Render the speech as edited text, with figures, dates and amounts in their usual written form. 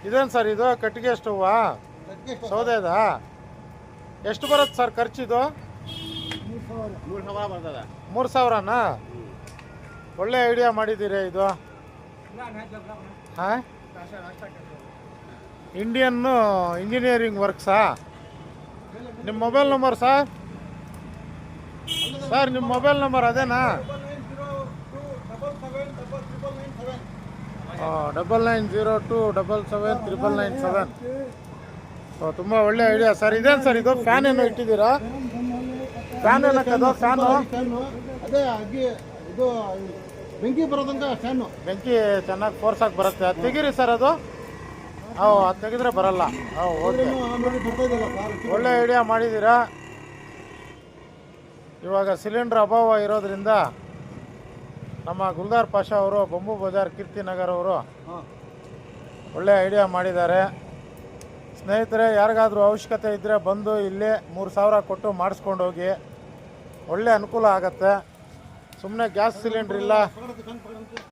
ಇದೇನು ಸರ್ ಇದು ಕಟ್ಟಿಗೆ ಸ್ಟವ್ವಾ ಸೌದೆದಾ ಎಷ್ಟು ಬರುತ್ತೆ ಸರ್ ಖರ್ಚಿದು 3,000ನಾ ಒಳ್ಳೆ ಐಡಿಯಾ ಮಾಡಿದ್ದೀರಿ ಇದು ಹಾಂ ಇಂಡಿಯನ್ನು ಇಂಜಿನಿಯರಿಂಗ್ ವರ್ಕ್ಸಾ ನಿಮ್ಮ ಮೊಬೈಲ್ ನಂಬರ್ ಸರ್ ನಿಮ್ಮ ಮೊಬೈಲ್ ನಂಬರ್ ಅದೇನಾ 9902779997 ತುಂಬ ಒಳ್ಳೆ ಐಡಿಯಾ ಸರ್ ಇದೇನು ಸರ್ ಇದು ಫ್ಯಾನ್ ಏನೋ ಇಟ್ಟಿದ್ದೀರಾ ಫ್ಯಾನ್ ಏನಕ್ಕದು ಫ್ಯಾನು ಅದೇ ಇದು ಬೆಂಕಿ ಬರೋದಂಗ ಫ್ಯಾನು ಬೆಂಕಿ ಚೆನ್ನಾಗಿ ಫೋರ್ಸಾಗಿ ಬರುತ್ತೆ ಅದು ತೆಗೀರಿ ಸರ್ ಅದು ಅದು ತೆಗೆದ್ರೆ ಬರಲ್ಲ ಓಕೆ ಒಳ್ಳೆ ಐಡಿಯಾ ಮಾಡಿದ್ದೀರಾ ಇವಾಗ ಸಿಲಿಂಡ್ರ್ ಅಭಾವ ಇರೋದ್ರಿಂದ ನಮ್ಮ ಗುಲ್ದಾರ್ ಪಾಷಾ ಅವರು ಬಂಬು ಬಜಾರ್ ಕೀರ್ತಿನಗರ್ ಅವರು ಒಳ್ಳೆ ಐಡಿಯಾ ಮಾಡಿದ್ದಾರೆ ಸ್ನೇಹಿತರೆ ಯಾರಿಗಾದ್ರೂ ಅವಶ್ಯಕತೆ ಇದ್ದರೆ ಬಂದು ಇಲ್ಲೇ 3,000 ಕೊಟ್ಟು ಮಾಡಿಸ್ಕೊಂಡು ಹೋಗಿ ಒಳ್ಳೆ ಅನುಕೂಲ ಆಗತ್ತೆ ಸುಮ್ಮನೆ ಗ್ಯಾಸ್ ಸಿಲಿಂಡ್ರ್ ಇಲ್ಲ